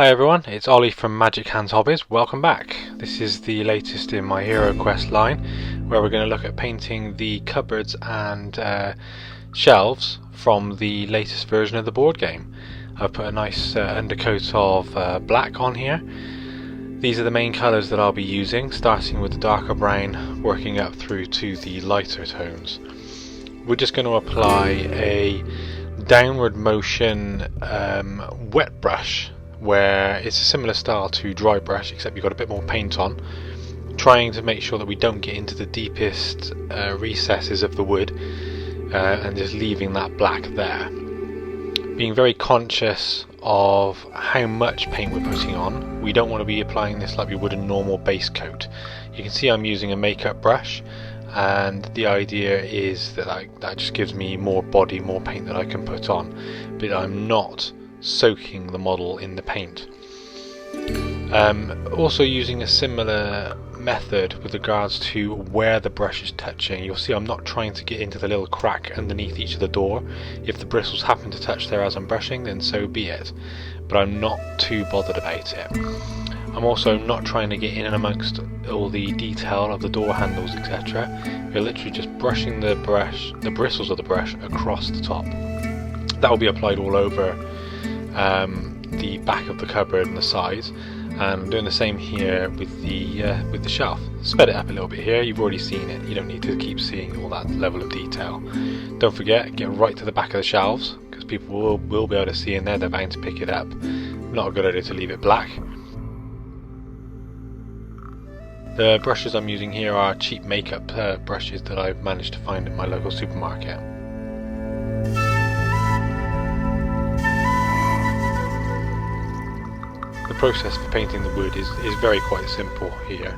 Hi everyone, it's Ollie from MagicHands Hobbies. Welcome back. This is the latest in my HeroQuest line, where we're going to look at painting the cupboards and shelves from the latest version of the board game. I've put a nice undercoat of black on here. These are the main colours that I'll be using, starting with the darker brown, working up through to the lighter tones. We're just going to apply a downward motion wet brush, where it's a similar style to dry brush, except you've got a bit more paint on, trying to make sure that we don't get into the deepest recesses of the wood and just leaving that black there. Being very conscious of how much paint we're putting on. We don't want to be applying this like we would a normal base coat. You can see I'm using a makeup brush, and the idea is that that just gives me more body, more paint that I can put on, but I'm not soaking the model in the paint. Also using a similar method with regards to where the brush is touching. You'll see I'm not trying to get into the little crack underneath each of the door. If the bristles happen to touch there as I'm brushing, then so be it, but I'm not too bothered about it. I'm also not trying to get in and amongst all the detail of the door handles, etc. We're literally just brushing the bristles of the brush across the top. That will be applied all over the back of the cupboard and the sides, and I'm doing the same here with the shelf. Sped it up a little bit here. You've already seen it, you don't need to keep seeing all that level of detail. Don't forget, get right to the back of the shelves, because people will be able to see in there. They're bound to pick it up. Not a good idea to leave it black. The brushes I'm using here are cheap makeup brushes that I've managed to find in my local supermarket. The process for painting the wood is very quite simple here.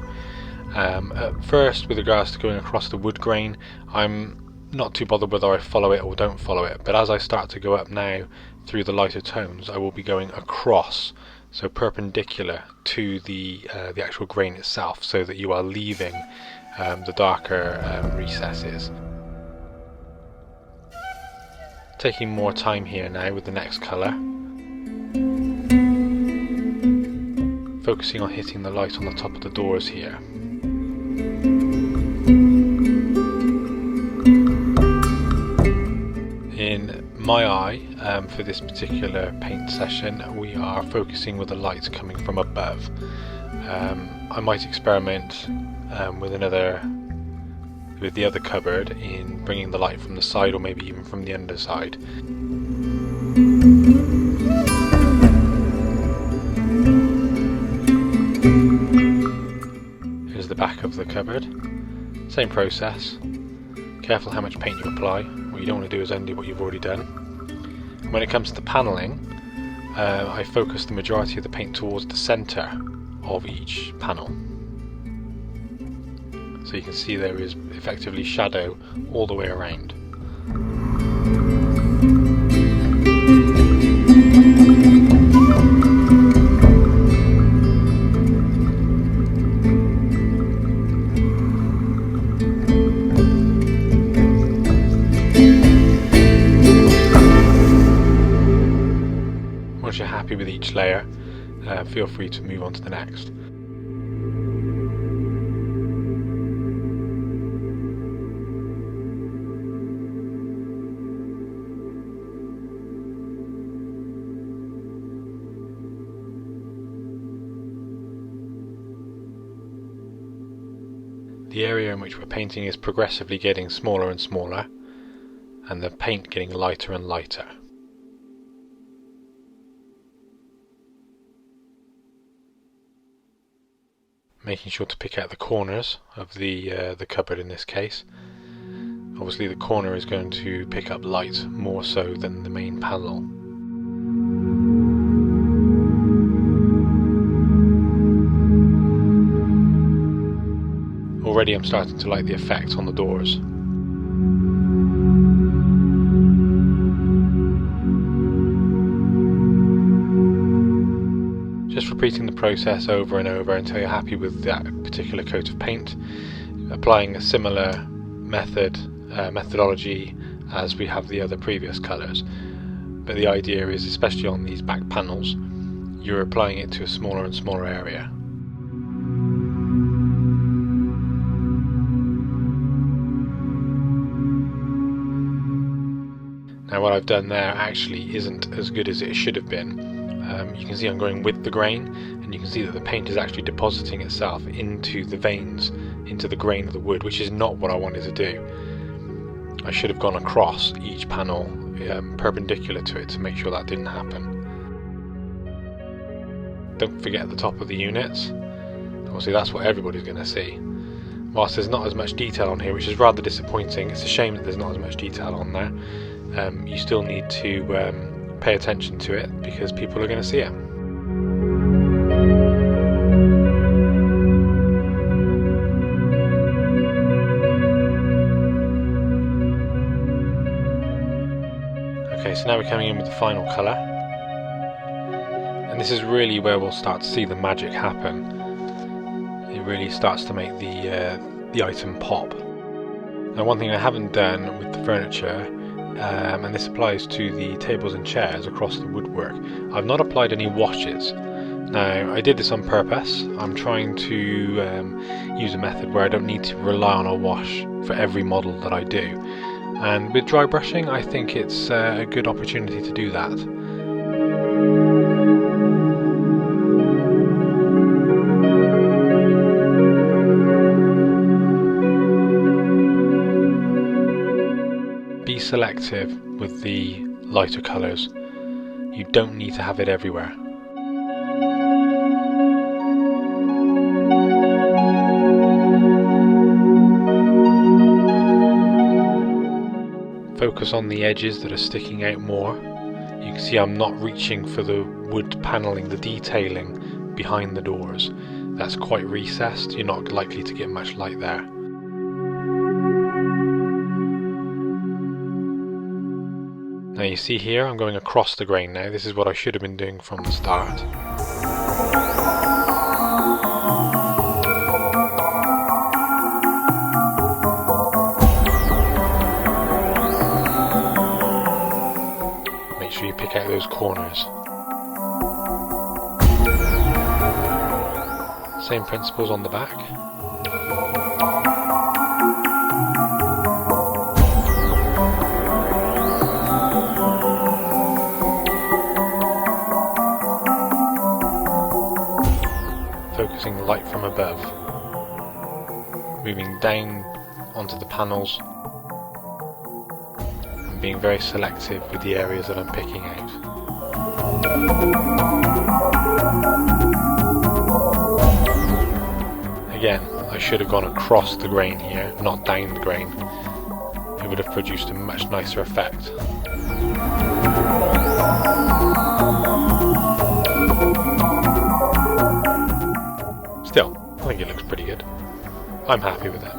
At first, with regards to going across the wood grain, I'm not too bothered whether I follow it or don't follow it, but as I start to go up now through the lighter tones, I will be going across, so perpendicular to the actual grain itself, so that you are leaving the darker recesses. Taking more time here now with the next colour. Focusing on hitting the light on the top of the doors here. In my eye, for this particular paint session, we are focusing with the light coming from above. I might experiment with the other cupboard in bringing the light from the side, or maybe even from the underside. Here's the back of the cupboard. Same process. Careful how much paint you apply. What you don't want to do is undo what you've already done. When it comes to the panelling, I focus the majority of the paint towards the centre of each panel. So you can see there is effectively shadow all the way around. Once you're happy with each layer, feel free to move on to the next. The area in which we're painting is progressively getting smaller and smaller, and the paint getting lighter and lighter. Making sure to pick out the corners of the cupboard in this case. Obviously the corner is going to pick up light more so than the main panel. Already I'm starting to like the effect on the doors. Just repeating the process over and over until you're happy with that particular coat of paint, applying a similar methodology as we have the other previous colours. But the idea is, especially on these back panels, you're applying it to a smaller and smaller area. Now what I've done there actually isn't as good as it should have been. You can see I'm going with the grain, and you can see that the paint is actually depositing itself into the veins, into the grain of the wood, which is not what I wanted to do. I should have gone across each panel perpendicular to it to make sure that didn't happen. Don't forget the top of the units. Obviously that's what everybody's going to see. Whilst there's not as much detail on here, which is rather disappointing, it's a shame that there's not as much detail on there. You still need to pay attention to it because people are going to see it. Okay, so now we're coming in with the final colour, and this is really where we'll start to see the magic happen. It really starts to make the item pop. Now, one thing I haven't done with the furniture, and this applies to the tables and chairs across the woodwork, I've not applied any washes. Now, I did this on purpose. I'm trying to use a method where I don't need to rely on a wash for every model that I do. And with dry brushing, I think it's a good opportunity to do that. Be selective with the lighter colours. You don't need to have it everywhere. Focus on the edges that are sticking out more. You can see I'm not reaching for the wood panelling, the detailing behind the doors. That's quite recessed. You're not likely to get much light there. Now you see here I'm going across the grain now. This is what I should have been doing from the start. Make sure you pick out those corners. Same principles on the back. Focusing the light from above, moving down onto the panels, and being very selective with the areas that I'm picking out. Again, I should have gone across the grain here, not down the grain. It would have produced a much nicer effect. Still, I think it looks pretty good. I'm happy with it.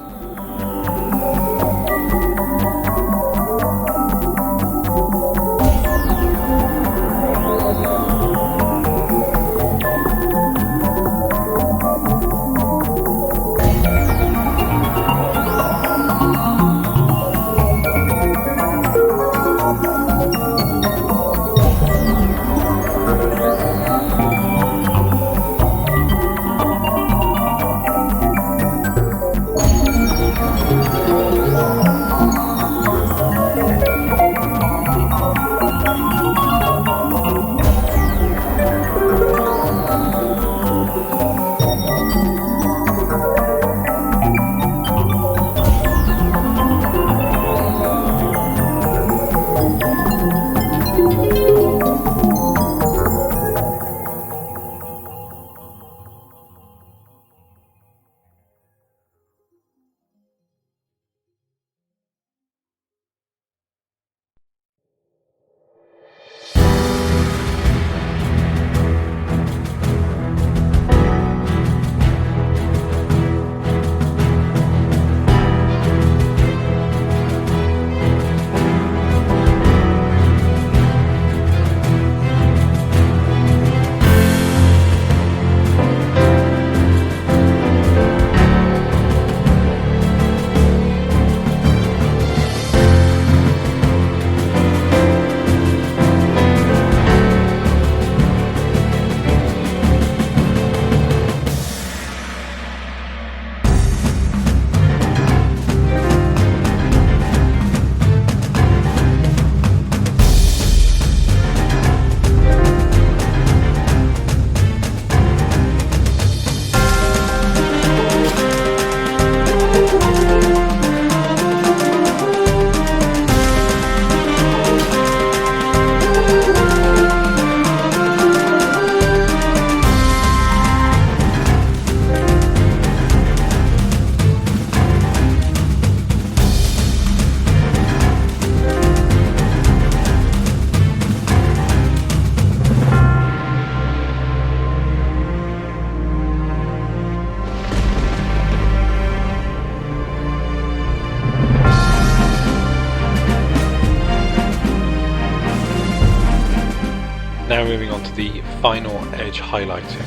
now moving on to the final edge highlighting.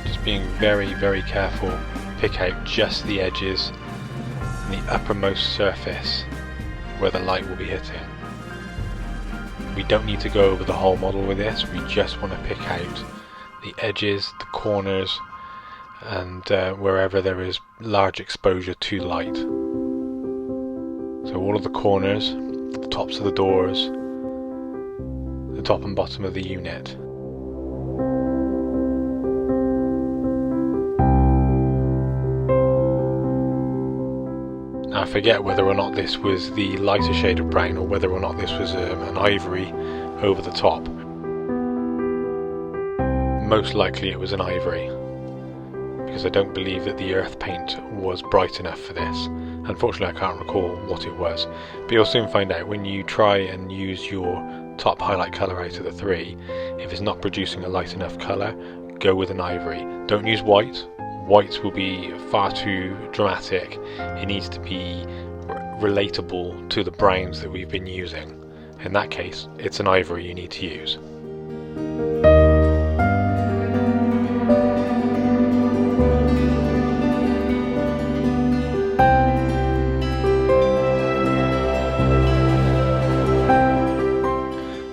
Just being very careful, pick out just the edges and the uppermost surface where the light will be hitting. We don't need to go over the whole model with this, we just want to pick out the edges, the corners, and wherever there is large exposure to light. So all of the corners, the tops of the doors, the top and bottom of the unit. Now I forget whether or not this was the lighter shade of brown or whether or not this was an ivory over the top. Most likely it was an ivory, because I don't believe that the earth paint was bright enough for this. Unfortunately I can't recall what it was, but you'll soon find out when you try and use your top highlight colour out of the three. If it's not producing a light enough colour, go with an ivory. Don't use white. White will be far too dramatic. It needs to be relatable to the browns that we've been using. In that case, it's an ivory you need to use.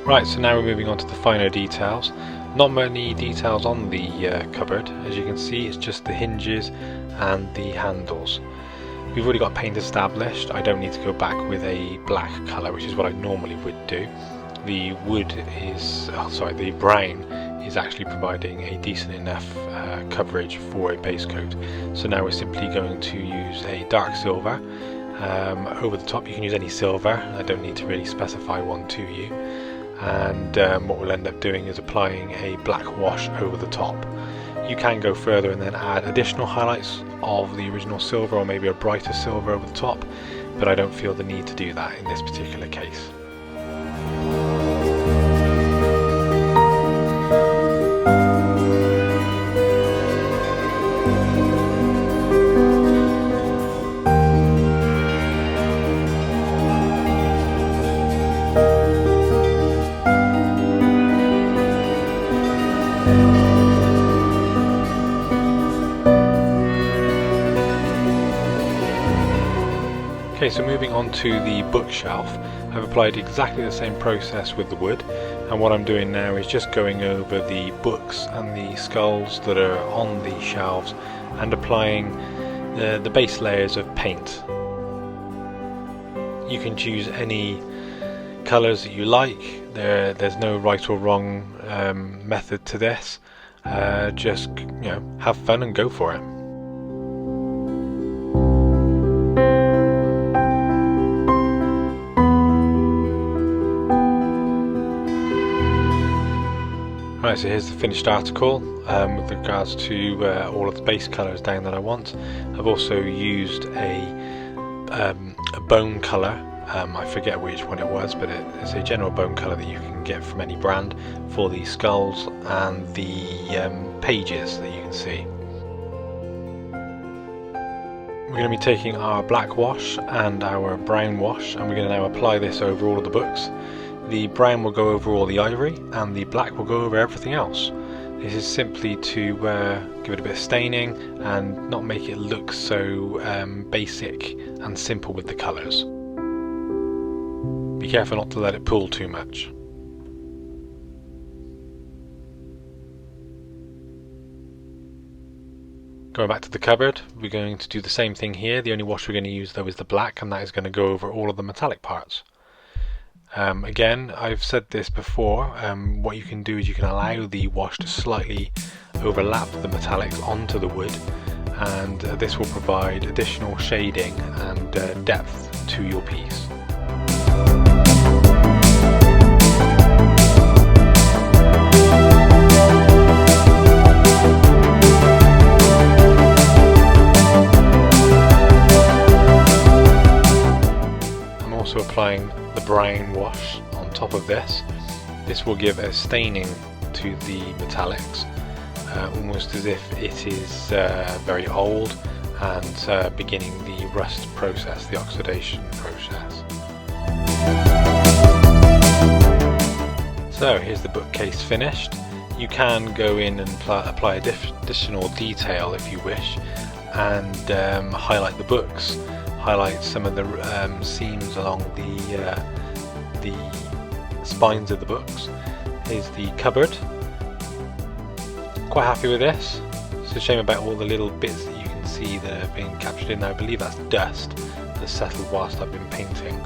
Right, so now we're moving on to the finer details. Not many details on the cupboard. As you can see, it's just the hinges and the handles. We've already got paint established. I don't need to go back with a black colour, which is what I normally would do. The the brown is actually providing a decent enough coverage for a base coat. So now we're simply going to use a dark silver. Over the top you can use any silver. I don't need to really specify one to you. And what we'll end up doing is applying a black wash over the top. You can go further and then add additional highlights of the original silver or maybe a brighter silver over the top, but I don't feel the need to do that in this particular case. Okay, so moving on to the bookshelf, I've applied exactly the same process with the wood, and what I'm doing now is just going over the books and the skulls that are on the shelves and applying the base layers of paint. You can choose any colours that you like. There's no right or wrong method to this. Just have fun and go for it. Right, so here's the finished article with regards to all of the base colours down that I want. I've also used a bone colour. I forget which one it was, but it's a general bone colour that you can get from any brand for the skulls and the pages that you can see. We're going to be taking our black wash and our brown wash, and we're going to now apply this over all of the books. The brown will go over all the ivory and the black will go over everything else. This is simply to give it a bit of staining and not make it look so basic and simple with the colours. Be careful not to let it pool too much. Going back to the cupboard, we're going to do the same thing here. The only wash we're going to use though is the black, and that is going to go over all of the metallic parts. Again, I've said this before, what you can do is you can allow the wash to slightly overlap the metallics onto the wood, and this will provide additional shading and depth to your piece. I'm also applying the brown wash on top of this. This will give a staining to the metallics, almost as if it is very old and beginning the rust process, the oxidation process. So here's the bookcase finished. You can go in and apply additional detail if you wish, and highlight the books, highlight some of the seams along the spines of the books. Here's the cupboard. Quite happy with this. It's a shame about all the little bits that you can see that have been captured in there. I believe that's dust that's settled whilst I've been painting.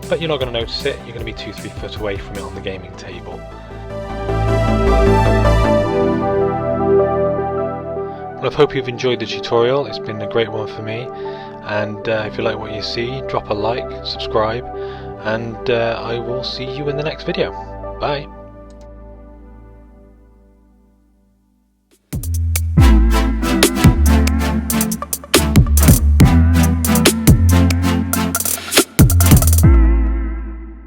But you're not going to notice it. You're going to be 2-3 foot away from it on the gaming table. Well, I hope you've enjoyed the tutorial. It's been a great one for me, and if you like what you see, drop a like, subscribe, and I will see you in the next video. Bye!